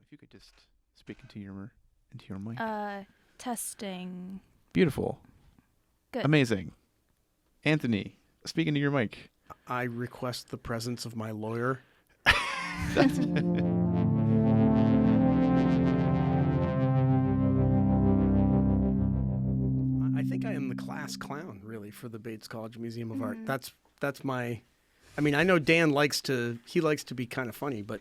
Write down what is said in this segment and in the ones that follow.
If you could just speak into your mic. Testing. Beautiful. Good. Amazing. Anthony, speak into your mic. I request the presence of my lawyer. That's I think I am the class clown, really, for the Bates College Museum of Art. That's my. I mean, I know Dan likes to be kind of funny, but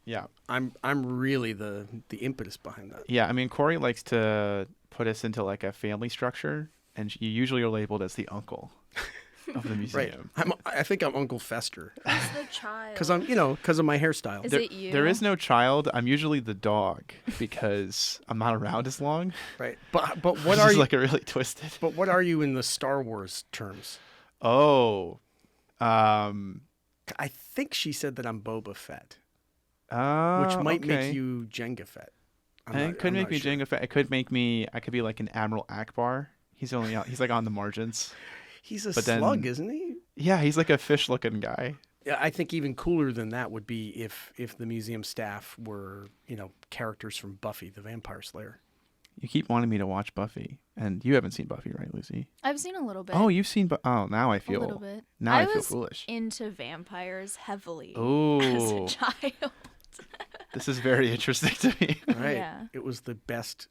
yeah. I'm really the impetus behind that. Yeah, I mean, Corey likes to put us into like a family structure, and you usually are labeled as the uncle of the museum. Right. I think I'm Uncle Fester. Who's the child? Because of my hairstyle. Is it you? There is no child. I'm usually the dog because I'm not around as long. Right. But what are you? Like a really twisted. But what are you in the Star Wars terms? Oh, I think she said that I'm Boba Fett, which might make you Jango Fett. It could make me Jango Fett. It could make me. I could be like an Admiral Akbar. He's like on the margins. He's a slug, isn't he? Yeah, he's like a fish-looking guy. Yeah, I think even cooler than that would be if the museum staff were, characters from Buffy the Vampire Slayer. You keep wanting me to watch Buffy, and you haven't seen Buffy, right, Lucy? I've seen a little bit. Oh, you've seen now I feel a little bit. Now I feel was foolish. Into vampires heavily Oh, as a child. This is very interesting to me. Right. Yeah. It was the best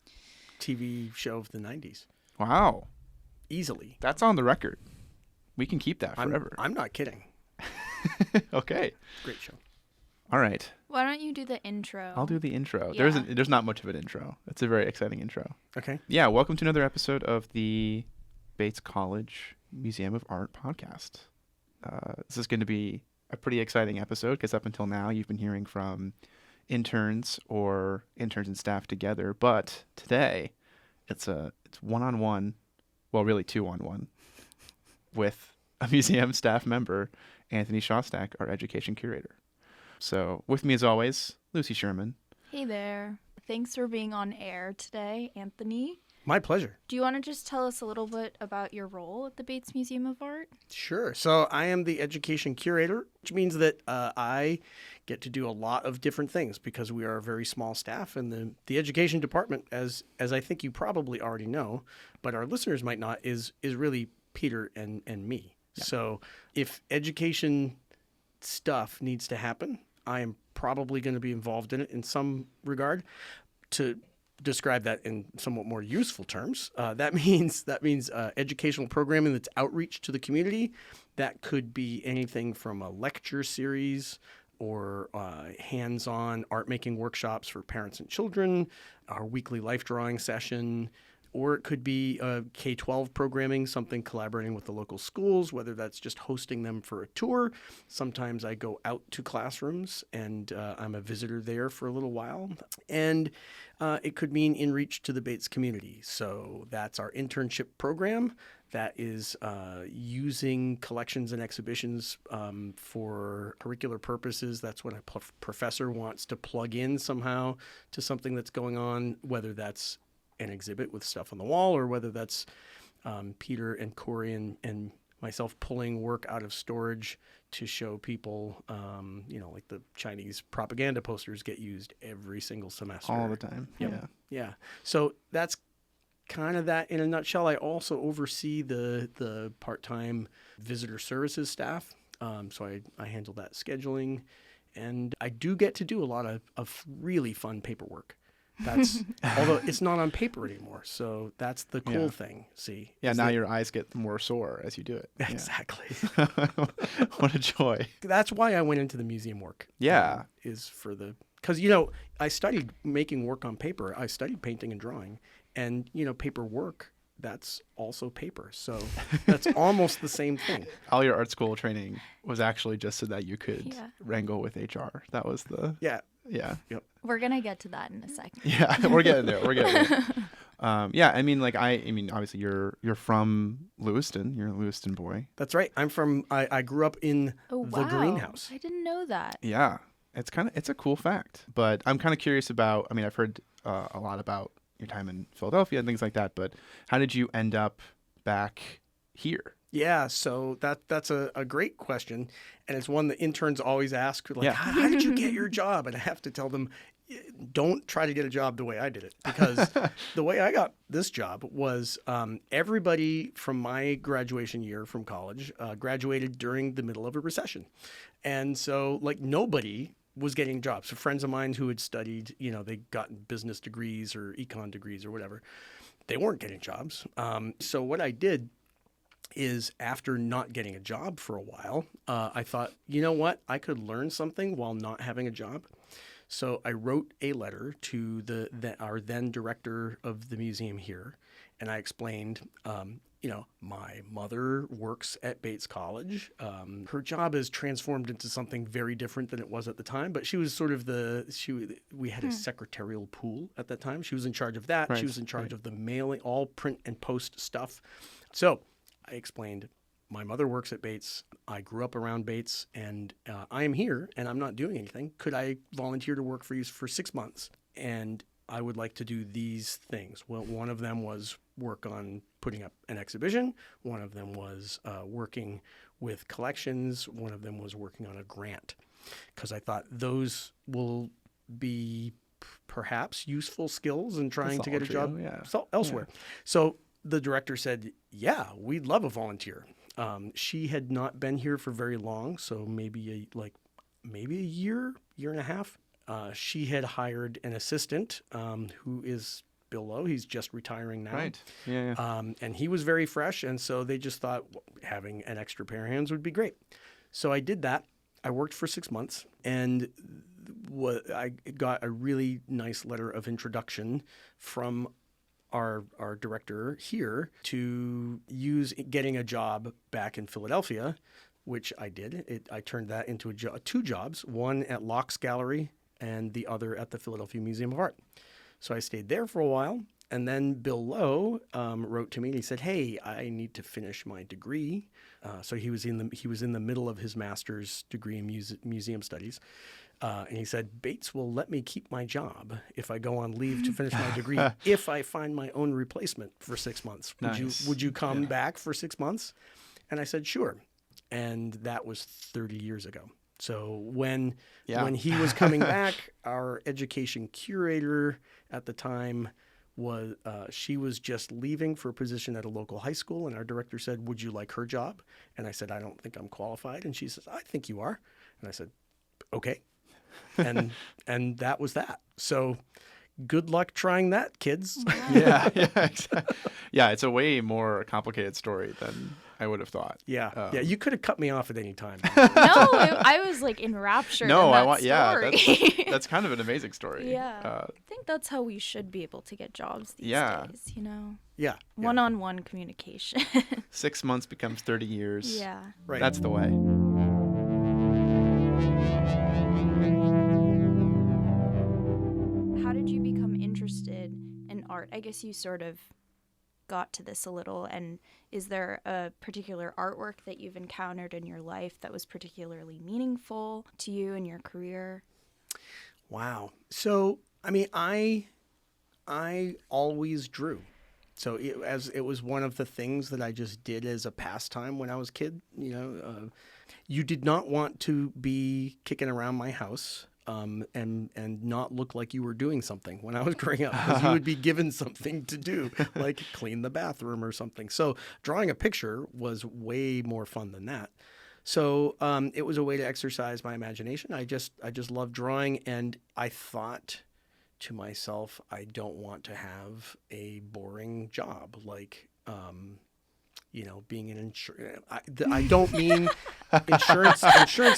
TV show of the 90s. Wow. Easily. That's on the record. We can keep that forever. I'm not kidding. Okay. Great show. All right. Why don't you do the intro? I'll do the intro. Yeah. There's not much of an intro. It's a very exciting intro. Okay. Yeah, welcome to another episode of the Bates College Museum of Art podcast. This is going to be a pretty exciting episode because up until now you've been hearing from interns and staff together, but today it's one-on-one, well, really two-on-one, with a museum staff member, Anthony Shostak, our education curator. So with me as always, Lucy Sherman. Hey there. Thanks for being on air today, Anthony. My pleasure. Do you want to just tell us a little bit about your role at the Bates Museum of Art? Sure. So I am the education curator, which means that I get to do a lot of different things because we are a very small staff, and the education department, as I think you probably already know, but our listeners might not, is really Peter and me. Yeah. So if education stuff needs to happen, I am probably going to be involved in it in some regard. To describe that in somewhat more useful terms, that means educational programming that's outreach to the community. That could be anything from a lecture series or hands-on art-making workshops for parents and children, our weekly life drawing session, or it could be K-12 programming, something collaborating with the local schools, whether that's just hosting them for a tour. Sometimes I go out to classrooms and I'm a visitor there for a little while. And it could mean in reach to the Bates community. So that's our internship program. That is using collections and exhibitions for curricular purposes. That's when a professor wants to plug in somehow to something that's going on, whether that's an exhibit with stuff on the wall, or whether that's Peter and Corey and myself pulling work out of storage to show people, like the Chinese propaganda posters get used every single semester. All the time. Yep. Yeah. So that's kind of that in a nutshell. I also oversee the part-time visitor services staff. So I handle that scheduling, and I do get to do a lot of really fun paperwork. That's although it's not on paper anymore, so that's the cool thing. See, yeah. Now your eyes get more sore as you do it. Exactly. Yeah. What a joy. That's why I went into the museum work. Yeah, because I studied making work on paper. I studied painting and drawing, and paper work. That's also paper, so that's almost the same thing. All your art school training was actually just so that you could wrangle with HR. That was the Yeah. Yep. We're going to get to that in a second. Yeah, we're getting there. Obviously you're from Lewiston. You're a Lewiston boy. That's right. I grew up in the greenhouse. I didn't know that. Yeah. It's a cool fact. But I'm kind of curious about, I've heard a lot about your time in Philadelphia and things like that, but how did you end up back here? Yeah, so that's a great question, and it's one that interns always ask, like, Yeah. how did you get your job? And I have to tell them, don't try to get a job the way I did it, because the way I got this job was everybody from my graduation year from college graduated during the middle of a recession, and so like nobody was getting jobs. So friends of mine who had studied, they got business degrees or econ degrees or whatever, they weren't getting jobs. So what I did is after not getting a job for a while, I thought, you know what? I could learn something while not having a job. So I wrote a letter to our then director of the museum here, and I explained, my mother works at Bates College. Her job is transformed into something very different than it was at the time, but she was sort of we had a secretarial pool at that time. She was in charge of that. Right, She was in charge of the mailing, all print and post stuff. So I explained, my mother works at Bates. I grew up around Bates, and I am here, and I'm not doing anything. Could I volunteer to work for you for 6 months? And I would like to do these things. Well, one of them was work on putting up an exhibition. One of them was working with collections. One of them was working on a grant, because I thought those will be perhaps useful skills in trying to get a job elsewhere. Yeah. So the director said, yeah, we'd love a volunteer. She had not been here for very long, so maybe a year and a half. She had hired an assistant who is Bill Lowe. He's just retiring now. Right. Yeah. And he was very fresh, and so they just thought having an extra pair of hands would be great. So I did that. I worked for 6 months, and I got a really nice letter of introduction from our director here to use getting a job back in Philadelphia, which I did. I turned that into two jobs, one at Locke's Gallery and the other at the Philadelphia Museum of Art. So I stayed there for a while, and then Bill Lowe wrote to me and he said, "Hey, I need to finish my degree." So he was in the middle of his master's degree in museum studies. And he said, "Bates will let me keep my job if I go on leave to finish my degree if I find my own replacement for 6 months. Would you come back for 6 months?" And I said, "Sure." And that was 30 years ago. So when he was coming back, our education curator at the time she was just leaving for a position at a local high school, and our director said, "Would you like her job?" And I said, "I don't think I'm qualified." And she says, "I think you are." And I said, "Okay." And that was that. So good luck trying that, kids. Yeah, exactly. Yeah, it's a way more complicated story than I would have thought. Yeah, you could have cut me off at any time. No, I was like enraptured. No, in that story. That's kind of an amazing story. Yeah, I think that's how we should be able to get jobs these days. Yeah. One-on-one communication. 6 months becomes 30 years. Yeah, right. That's the way. How did you become interested in art? I guess you sort of got to this a little. And is there a particular artwork that you've encountered in your life that was particularly meaningful to you in your career? Wow. So, I mean, I always drew. So it was one of the things that I just did as a pastime when I was a kid. You did not want to be kicking around my house and not look like you were doing something when I was growing up, because you would be given something to do, like clean the bathroom or something. So drawing a picture was way more fun than that. So it was a way to exercise my imagination. I just loved drawing, and I thought to myself, I don't want to have a boring job like being an insurance. I don't mean insurance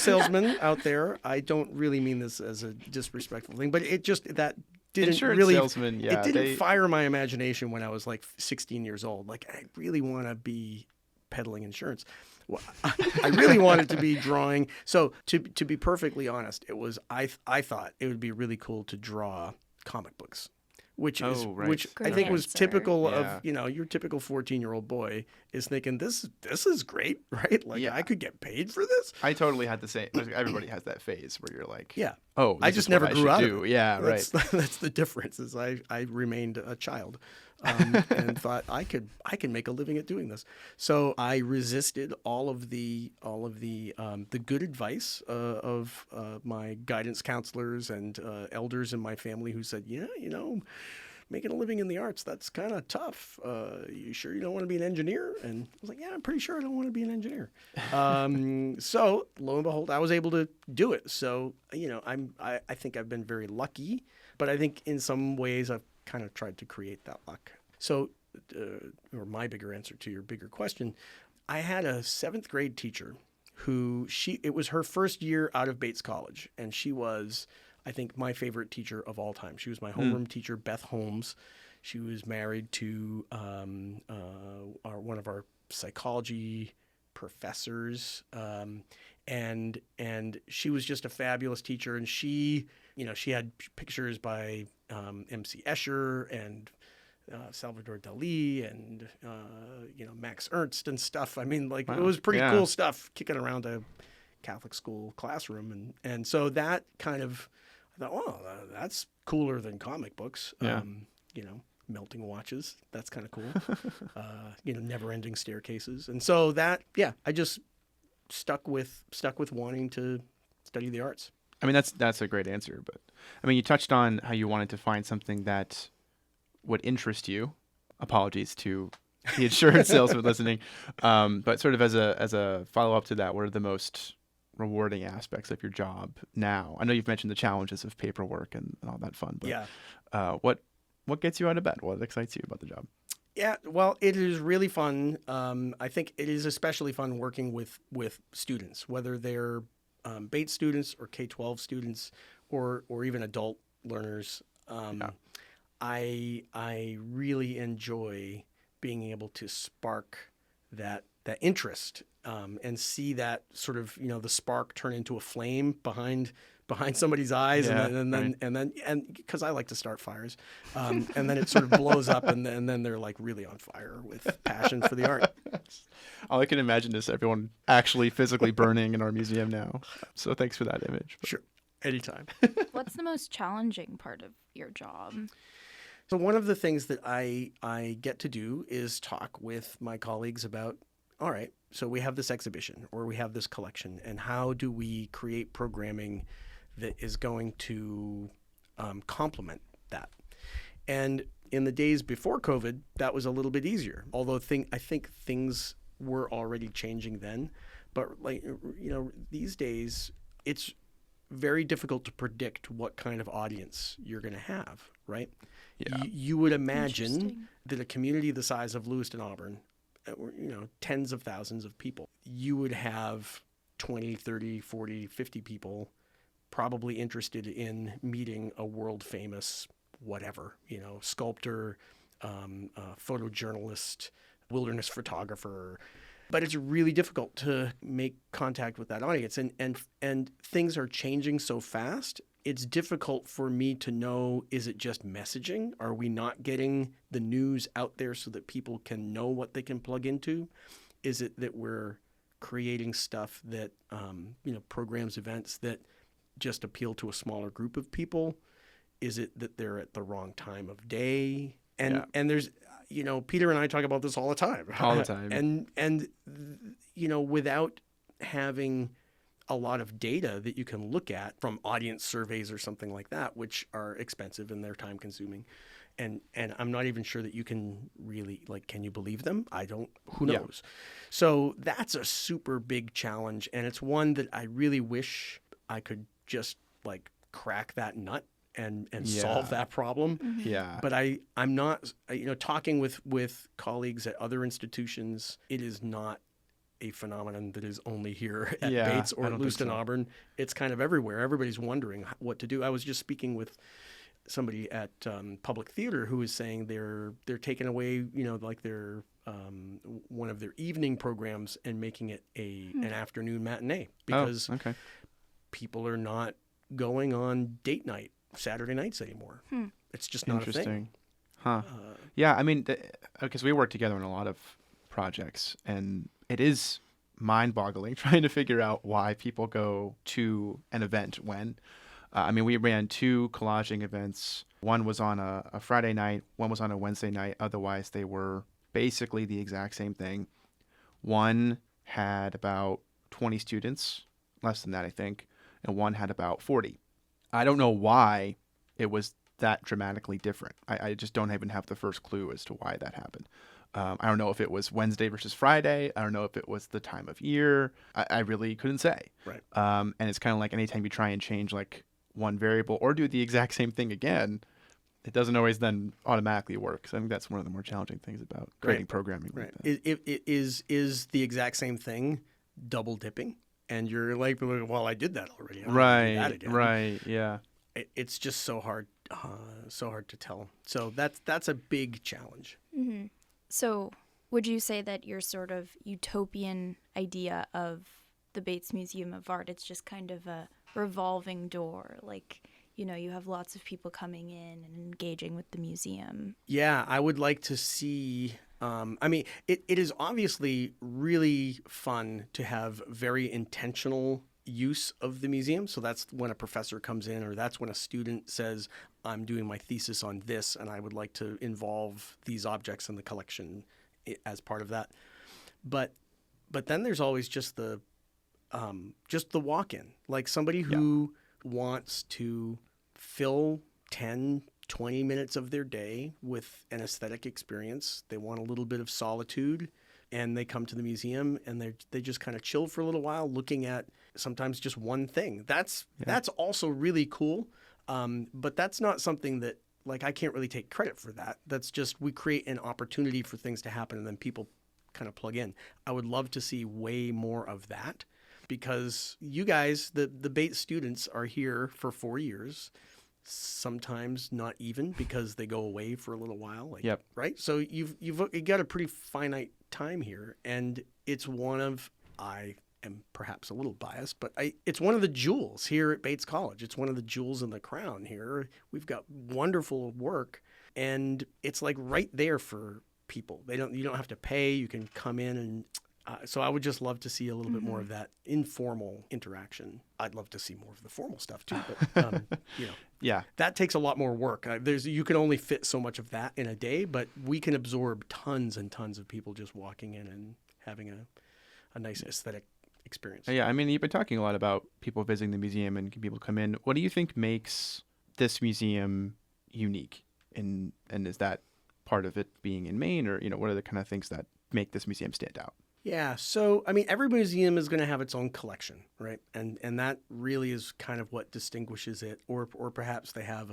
salesman out there. I don't really mean this as a disrespectful thing, but it just didn't insurance really salesman, it didn't fire my imagination when I was like 16 years old. Like, I really want to be peddling insurance. Well, I really wanted to be drawing. So to be perfectly honest, it was I thought it would be really cool to draw comic books, which I think was typical of your typical 14-year-old boy is thinking this is great, right? Like, I could get paid for this. I totally had the same. Everybody has that phase where you're like, I just never grew out of it. Yeah, right. That's the difference. Is I remained a child. and thought I can make a living at doing this. So I resisted all of the good advice of my guidance counselors and elders in my family who said, yeah, making a living in the arts, that's kind of tough. You sure you don't want to be an engineer? And I was like, yeah, I'm pretty sure I don't want to be an engineer. So lo and behold, I was able to do it. So, I think I've been very lucky, but I think in some ways I've kind of tried to create that luck. So, or my bigger answer to your bigger question, I had a 7th grade teacher who it was her first year out of Bates College, and she was, I think, my favorite teacher of all time. She was my homeroom teacher, Beth Holmes. She was married to one of our psychology professors, and she was just a fabulous teacher. And she had pictures by M.C. Escher and Salvador Dali and Max Ernst and stuff. I mean, like, it was pretty cool stuff kicking around a Catholic school classroom, and so that kind of, I thought, well, that's cooler than comic books. Yeah. Melting watches, that's kind of cool. Never-ending staircases, and so that, I just stuck with wanting to study the arts. I mean, that's a great answer, but I mean, you touched on how you wanted to find something that would interest you. Apologies to the insurance salesman listening, but sort of as a follow-up to that, what are the most rewarding aspects of your job now? I know you've mentioned the challenges of paperwork and all that fun, but what gets you out of bed? What excites you about the job? Yeah, well, it is really fun. I think it is especially fun working with students, whether they're Bates students or K-12 students or even adult learners. I really enjoy being able to spark that interest and see that sort of, the spark turn into a flame behind somebody's eyes, and then because I like to start fires, and then it sort of blows up, and then they're like really on fire with passion for the art. All I can imagine is everyone actually physically burning in our museum now. So thanks for that image. Sure, anytime. What's the most challenging part of your job? So one of the things that I get to do is talk with my colleagues about, all right, so we have this exhibition or we have this collection, and how do we create programming that is going to complement that? And in the days before COVID, that was a little bit easier, although I think things were already changing then. But these days, it's very difficult to predict what kind of audience you're going to have, right? Yeah. You would imagine that a community the size of Lewiston, Auburn, tens of thousands of people, you would have 20, 30, 40, 50 people probably interested in meeting a world famous whatever, sculptor, photojournalist, wilderness photographer. But it's really difficult to make contact with that audience. And things are changing so fast. It's difficult for me to know, is it just messaging? Are we not getting the news out there so that people can know what they can plug into? Is it that we're creating stuff that, programs, events that just appeal to a smaller group of people? Is it that they're at the wrong time of day? And there's, Peter and I talk about this all the time. All the time. And without having a lot of data that you can look at from audience surveys or something like that, which are expensive and they're time consuming. And I'm not even sure that you can really, can you believe them? Who knows? Yeah. So that's a super big challenge. And it's one that I really wish I could just crack that nut and solve that problem. Mm-hmm. Yeah. But I'm not, talking with colleagues at other institutions, it is not a phenomenon that is only here at Bates or at Lewiston Auburn. It's kind of everywhere. Everybody's wondering what to do. I was just speaking with somebody at Public Theater who was saying they're taking away, their one of their evening programs and making it an afternoon matinee because people are not going on date night Saturday nights anymore. It's just not a thing. Huh. Yeah, I mean, because we work together on a lot of projects, and it is mind-boggling trying to figure out why people go to an event when. I mean, we ran 2 collaging events. One was on a Friday night, one was on a Wednesday night. Otherwise, they were basically the exact same thing. One had about 20 students, less than that, I think, and one had about 40. I don't know why it was that dramatically different. I just don't even have the first clue as to why that happened. I don't know if it was Wednesday versus Friday. I don't know if it was the time of year. I really couldn't say. Right. And it's kind of like anytime you try and change like one variable or do the exact same thing again, it doesn't always then automatically work. So I think that's one of the more challenging things about creating programming. Right. Like that. It is the exact same thing double dipping? And you're like, well, I did that already. I don't have to do that again. Right. Yeah. It's just so hard to tell. So that's a big challenge. Mm-hmm. So would you say that your sort of utopian idea of the Bates Museum of Art, it's just kind of a revolving door, like, you know, you have lots of people coming in and engaging with the museum? Yeah, I would like to see. I mean, it is obviously really fun to have very intentional use of the museum. So that's when a professor comes in, or that's when a student says, I'm doing my thesis on this, and I would like to involve these objects in the collection as part of that. But then there's always just the walk-in, like somebody who wants to fill 10, 20 minutes of their day with an aesthetic experience. They want a little bit of solitude, and they come to the museum and they just kind of chill for a little while, looking at sometimes just one thing. That's also really cool. But that's not something that, like, I can't really take credit for that. That's just, we create an opportunity for things to happen and then people kind of plug in. I would love to see way more of that, because you guys, the Bates students, are here for 4 years. Sometimes not even, because they go away for a little while. Like, Yep. Right. So you've got a pretty finite time here, and it's one of, I am perhaps a little biased, but it's one of the jewels here at Bates College. It's one of the jewels in the crown here. We've got wonderful work, and it's like right there for people. You don't have to pay. You can come in, and so I would just love to see a little bit more of that informal interaction. I'd love to see more of the formal stuff too, but Yeah. that takes a lot more work. You can only fit so much of that in a day, but we can absorb tons and tons of people just walking in and having a nice aesthetic experience. Yeah. I mean, you've been talking a lot about people visiting the museum and people come in. What do you think makes this museum unique? And is that part of it being in Maine, or, what are the kind of things that make this museum stand out? Yeah, so I mean, every museum is going to have its own collection, right? And that really is kind of what distinguishes it, or perhaps they have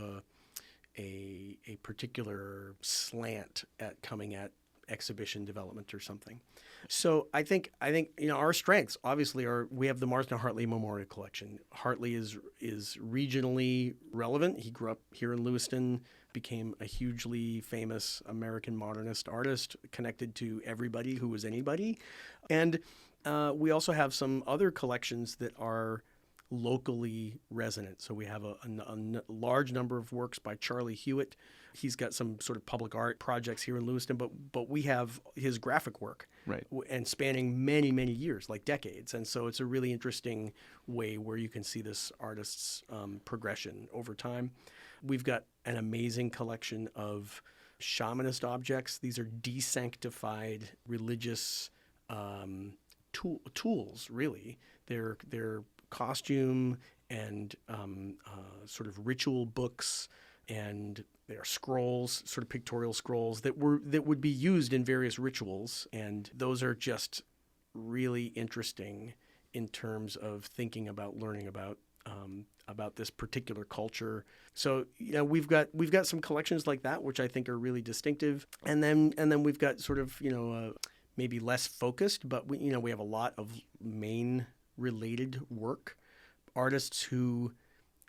a particular slant at coming at exhibition development or something. So I think our strengths obviously are, we have the Marston Hartley Memorial Collection. Hartley is regionally relevant. He grew up here in Lewiston, became a hugely famous American modernist artist, connected to everybody who was anybody. And we also have some other collections that are locally resonant. So we have a large number of works by Charlie Hewitt. He's got some sort of public art projects here in Lewiston, but we have his graphic work, right, and spanning many, many years, like decades. And so it's a really interesting way where you can see this artist's progression over time. We've got an amazing collection of shamanist objects. These are desanctified religious tools, really. They're costume and sort of ritual books, and they're scrolls, sort of pictorial scrolls that would be used in various rituals. And those are just really interesting in terms of thinking about, learning about this particular culture. So we've got some collections like that, which I think are really distinctive. And then we've got sort of maybe less focused, but we have a lot of Maine related work, artists who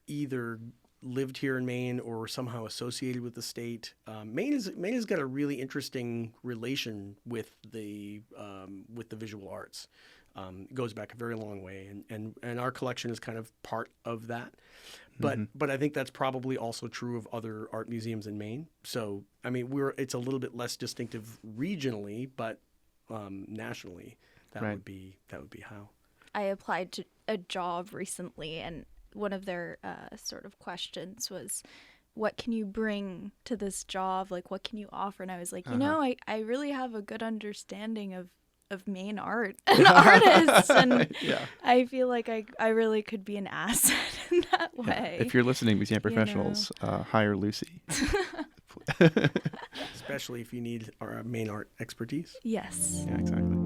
either lived here in Maine or somehow associated with the state. Maine has got a really interesting relation with the visual arts. It goes back a very long way, and our collection is kind of part of that. But I think that's probably also true of other art museums in Maine. So I mean, it's a little bit less distinctive regionally, but nationally, that would be how. I applied to a job recently, and one of their sort of questions was, what can you bring to this job? Like, what can you offer? And I was like, I really have a good understanding of Maine art and artists. And I feel like I really could be an asset in that way. If you're listening, museum professionals, hire Lucy. Especially if you need our Maine art expertise. Yes. Yeah, exactly.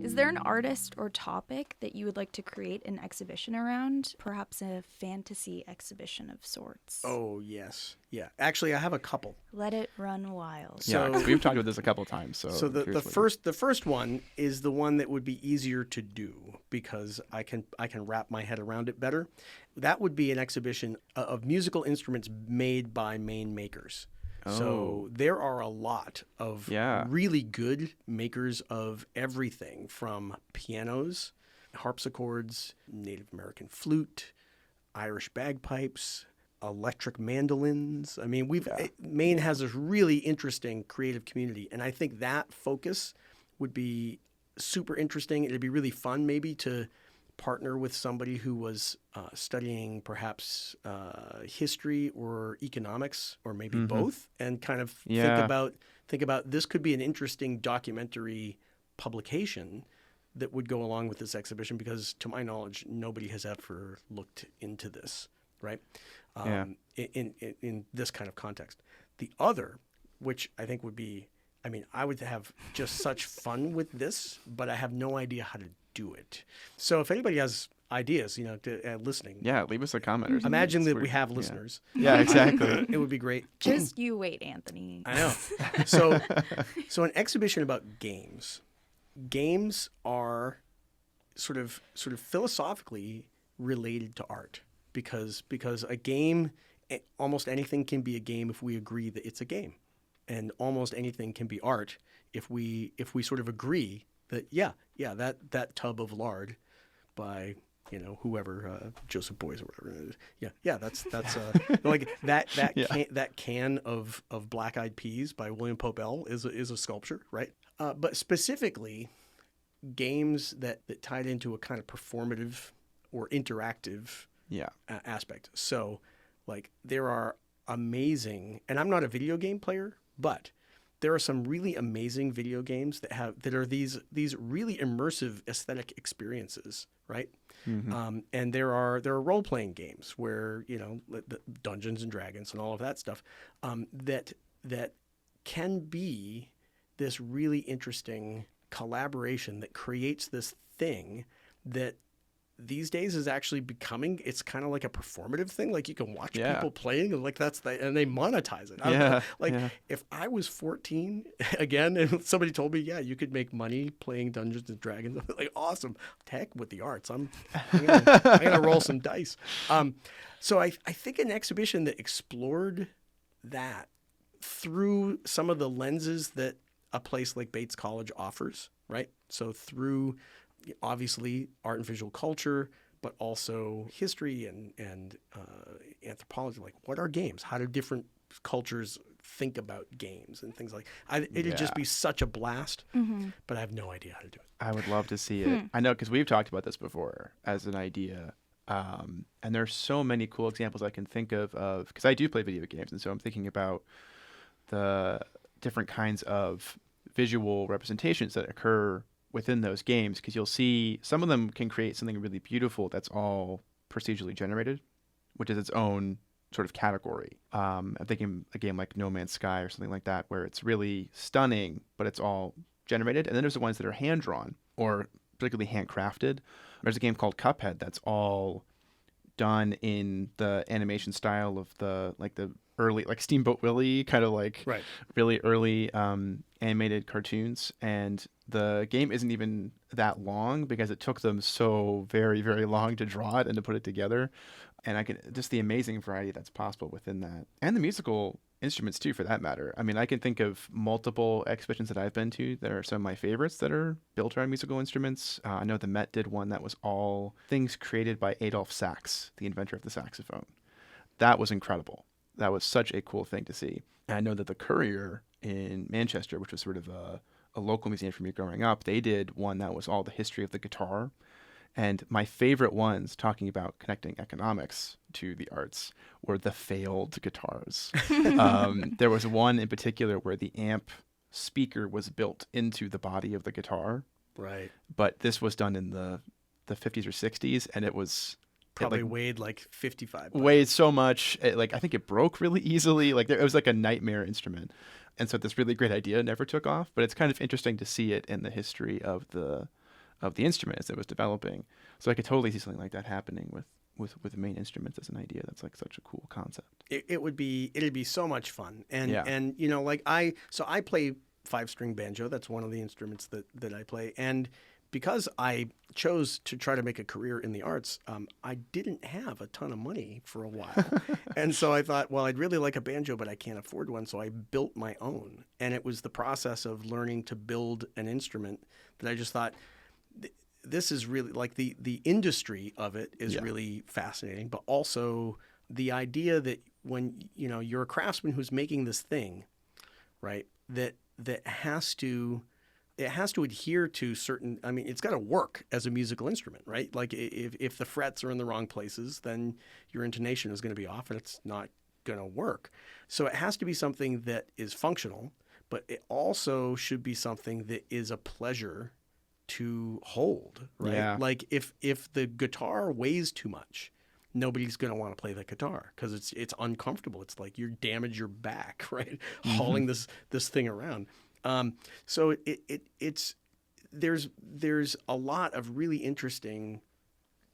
Is there an artist or topic that you would like to create an exhibition around? Perhaps a fantasy exhibition of sorts? Oh, yes. Yeah. Actually, I have a couple. Let it run wild. Yeah, 'cause we've talked about this a couple times. So the first one is the one that would be easier to do because I can wrap my head around it better. That would be an exhibition of musical instruments made by Maine makers. So there are a lot of really good makers of everything from pianos, harpsichords, Native American flute, Irish bagpipes, electric mandolins. I mean, Maine has this really interesting creative community, and I think that focus would be super interesting. It'd be really fun maybe to partner with somebody who was studying perhaps history or economics or maybe both, and kind of think about this could be an interesting documentary publication that would go along with this exhibition, because to my knowledge nobody has ever looked into this, right? In this kind of context. The other, which I think would be, I mean, I would have just such fun with this, but I have no idea how to do it. So if anybody has ideas, listening. Yeah, leave us a comment or something. Imagine that we have listeners. Yeah, exactly. It would be great. Just you wait, Anthony. I know. So an exhibition about games. Games are sort of philosophically related to art because a game, almost anything can be a game if we agree that it's a game. And almost anything can be art if we sort of agree that that tub of lard by whoever, Joseph Beuys or whatever. That's like that can of Black Eyed Peas by William Popel is a sculpture, right? But specifically, games that tied into a kind of performative or interactive aspect. So, like, there are amazing, and I'm not a video game player, but there are some really amazing video games that are these really immersive aesthetic experiences, right? Mm-hmm. And there are role playing games where the Dungeons and Dragons and all of that stuff that can be this really interesting collaboration that creates this thing that these days is actually becoming, it's kind of like a performative thing. Like, you can watch people playing, and like and they monetize it. If I was 14 again and somebody told me, you could make money playing Dungeons and Dragons, I'm like, awesome. Heck with the arts. I'm gonna roll some dice. So I think an exhibition that explored that through some of the lenses that a place like Bates College offers, right? So through obviously art and visual culture, but also history and anthropology. Like, what are games? How do different cultures think about games and things like it'd just be such a blast, but I have no idea how to do it. I would love to see it. I know, because we've talked about this before as an idea. And there's so many cool examples I can think of because I do play video games. And so I'm thinking about the different kinds of visual representations that occur within those games, because you'll see some of them can create something really beautiful that's all procedurally generated, which is its own sort of category. I'm thinking a game like No Man's Sky or something like that, where it's really stunning, but it's all generated. And then there's the ones that are hand-drawn or particularly handcrafted. There's a game called Cuphead that's all done in the animation style of the early, like Steamboat Willie, kind of like really early animated cartoons. And the game isn't even that long because it took them so very, very long to draw it and to put it together. And I can just the amazing variety that's possible within that, and the musical instruments too, for that matter. I mean, I can think of multiple exhibitions that I've been to that are some of my favorites that are built around musical instruments. I know the Met did one that was all things created by Adolphe Sax, the inventor of the saxophone. That was incredible. That was such a cool thing to see. And I know that the Courier in Manchester, which was sort of a local museum for me growing up, they did one that was all the history of the guitar. And my favorite ones, talking about connecting economics to the arts, were the failed guitars. There was one in particular where the amp speaker was built into the body of the guitar. Right. But this was done in the 50s or 60s, and it Probably weighed like 55 pounds. Weighed so much. I think it broke really easily. Like, it was like a nightmare instrument. And so this really great idea never took off. But it's kind of interesting to see it in the history of the instrument as it was developing. So I could totally see something like that happening with the main instruments as an idea. That's like such a cool concept. It'd be so much fun. And Yeah. and you know, like I play 5-string banjo. That's one of the instruments that I play. And because I chose to try to make a career in the arts, I didn't have a ton of money for a while. And so I thought, well, I'd really like a banjo, but I can't afford one. So I built my own. And it was the process of learning to build an instrument that I just thought, this is really like the industry of it is really fascinating, but also the idea that when, you know, you're a craftsman who's making this thing, right, that has to adhere to certain, I mean, it's got to work as a musical instrument, right? Like if the frets are in the wrong places, then your intonation is going to be off and it's not going to work. So it has to be something that is functional, but it also should be something that is a pleasure to hold, right? Yeah. Like if the guitar weighs too much, nobody's going to want to play the guitar because it's uncomfortable. It's like you damage your back, right? Hauling this thing around. So it's there's a lot of really interesting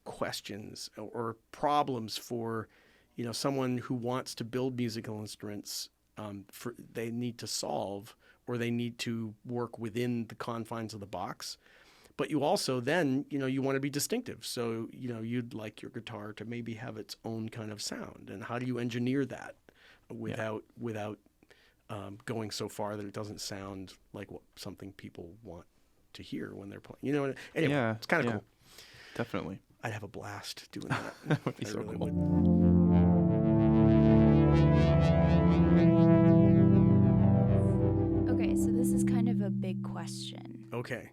questions or problems for, you know, someone who wants to build musical instruments. They need to solve, or they need to work within the confines of the box. But you also then, you know, you want to be distinctive. So, you know, you'd like your guitar to maybe have its own kind of sound. And how do you engineer that without going so far that it doesn't sound like what something people want to hear when they're playing? You know, anyway, it's kind of cool. Definitely. I'd have a blast doing that. That would be so really cool. Okay, so this is kind of a big question. Okay.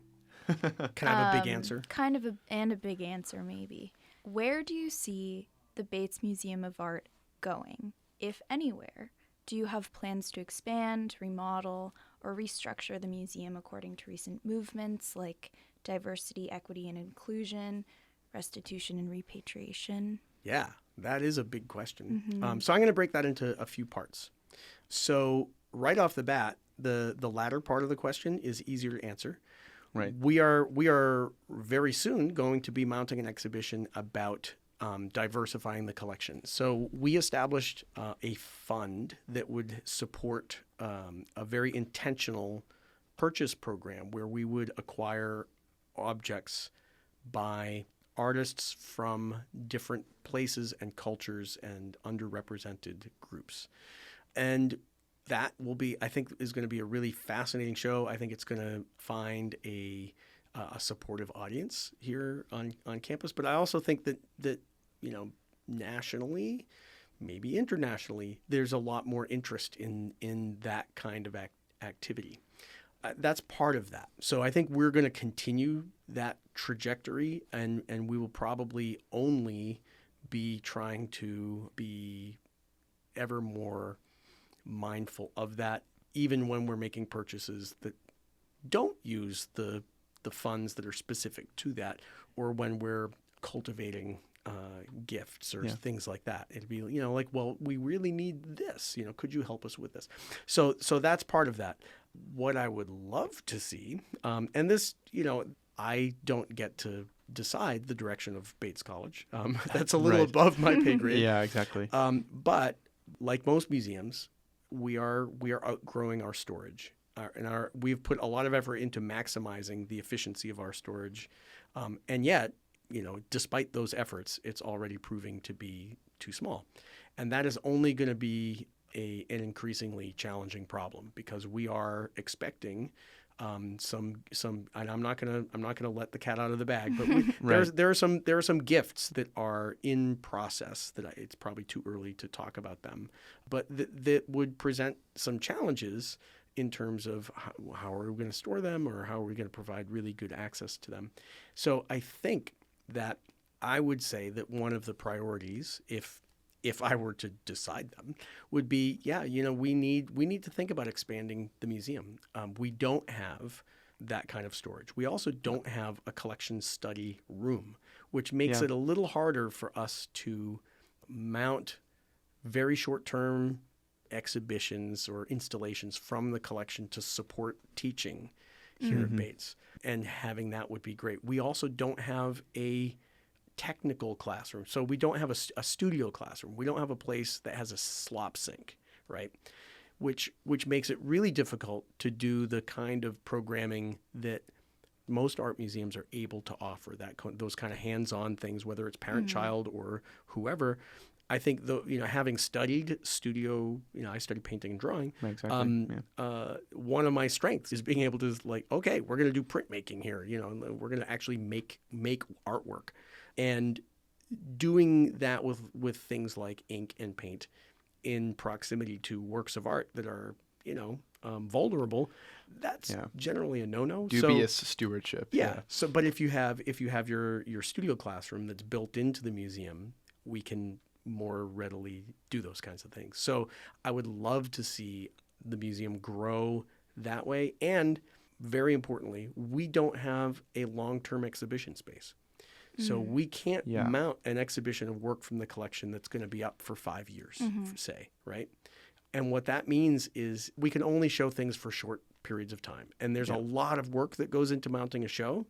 Can I have a big answer? Kind of a big answer, maybe. Where do you see the Bates Museum of Art going, if anywhere? Do you have plans to expand, remodel, or restructure the museum according to recent movements like diversity, equity, and inclusion, restitution, and repatriation? Yeah, that is a big question. Mm-hmm. So I'm going to break that into a few parts. So right off the bat, the latter part of the question is easier to answer. Right. We are very soon going to be mounting an exhibition about diversifying the collection. So we established a fund that would support a very intentional purchase program where we would acquire objects by artists from different places and cultures and underrepresented groups. And that will be, I think, is going to be a really fascinating show. I think it's going to find a supportive audience here on campus. But I also think that you know, nationally, maybe internationally, there's a lot more interest in that kind of activity. That's part of that. So I think we're going to continue that trajectory, and we will probably only be trying to be ever more mindful of that, even when we're making purchases that don't use the funds that are specific to that, or when we're cultivating gifts or things like that. It'd be, you know, like, well, we really need this, you know, could you help us with this? So that's part of that. What I would love to see, and this, you know, I don't get to decide the direction of Bates College. That's a little above my pay grade. Yeah, exactly. But like most museums, we are outgrowing our storage, we've put a lot of effort into maximizing the efficiency of our storage, and yet, you know, despite those efforts, it's already proving to be too small, and that is only going to be an increasingly challenging problem because we are expecting some, and I'm not gonna let the cat out of the bag, but there are some gifts that are in process that it's probably too early to talk about them, but that would present some challenges in terms of how are we going to store them, or how are we going to provide really good access to them. So I think that I would say that one of the priorities, if I were to decide them, would be, we need to think about expanding the museum. We don't have that kind of storage. We also don't have a collection study room, which makes it a little harder for us to mount very short-term exhibitions or installations from the collection to support teaching here at Bates. And having that would be great. We also don't have a technical classroom. So we don't have a studio classroom. We don't have a place that has a slop sink, right? Which makes it really difficult to do the kind of programming that most art museums are able to offer, those kind of hands-on things, whether it's parent-child or whoever. I think, having studied studio, I studied painting and drawing. Exactly. One of my strengths is being able to, okay, we're going to do printmaking here. And we're going to actually make artwork. And doing that with things like ink and paint in proximity to works of art that are, vulnerable, that's generally a no-no. Dubious stewardship. Yeah. So, but if you have your studio classroom that's built into the museum, we can more readily do those kinds of things. So I would love to see the museum grow that way. And very importantly, we don't have a long-term exhibition space. So we can't mount an exhibition of work from the collection that's going to be up for 5 years, say, right? And what that means is we can only show things for short periods of time. And there's a lot of work that goes into mounting a show.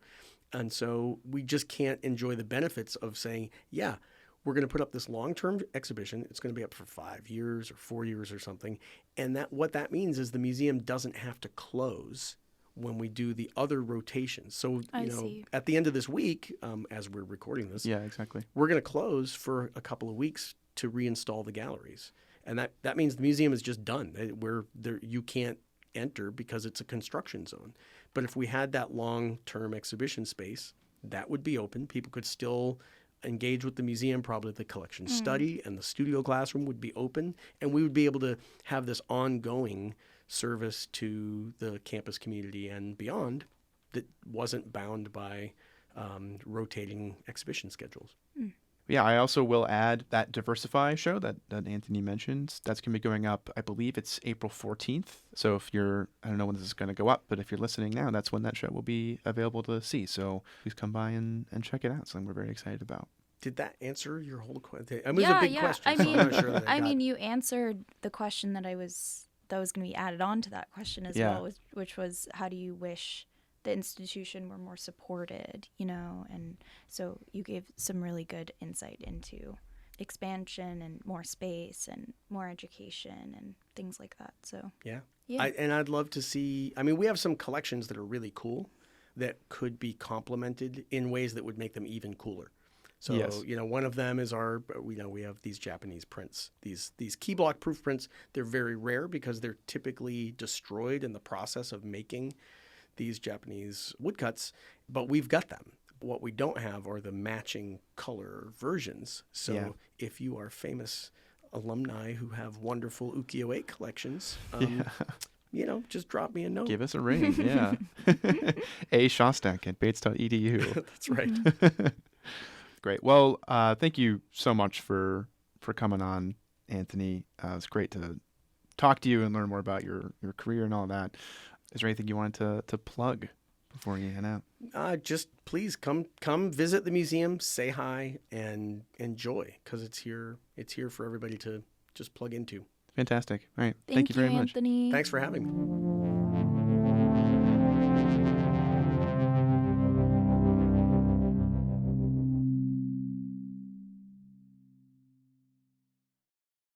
And so we just can't enjoy the benefits of saying, we're going to put up this long-term exhibition. It's going to be up for 5 years or 4 years or something. And what that means is the museum doesn't have to close when we do the other rotations. So, at the end of this week, as we're recording this, we're going to close for a couple of weeks to reinstall the galleries. And that means the museum is just done. You can't enter because it's a construction zone. But if we had that long-term exhibition space, that would be open. People could still engage with the museum. Probably the collection study and the studio classroom would be open. And we would be able to have this ongoing service to the campus community and beyond that wasn't bound by rotating exhibition schedules. Yeah, I also will add that Diversify show that Anthony mentioned. That's going to be going up, I believe it's April 14th. So if I don't know when this is going to go up, but if you're listening now, that's when that show will be available to see. So please come by and check it out. Something we're very excited about. Did that answer your whole question? I mean, it was a big question. I'm not sure that I mean, you answered the question that was going to be added on to that question as well, which was, how do you wish the institution were more supported, and so you gave some really good insight into expansion and more space and more education and things like that. So and I'd love to see, we have some collections that are really cool that could be complemented in ways that would make them even cooler. So, one of them is we have these Japanese prints, these key block proof prints. They're very rare because they're typically destroyed in the process of making these Japanese woodcuts, but we've got them. What we don't have are the matching color versions. So if you are famous alumni who have wonderful ukiyo-e collections, just drop me a note. Give us a ring, A. Shostak at bates.edu. That's right. Great. Well, thank you so much for coming on, Anthony. It's great to talk to you and learn more about your career and all that. Is there anything you wanted to plug before you head out? Just please come visit the museum, say hi, and enjoy, because it's here for everybody to just plug into. Fantastic. All right. Thank you very much. Anthony. Thanks for having me.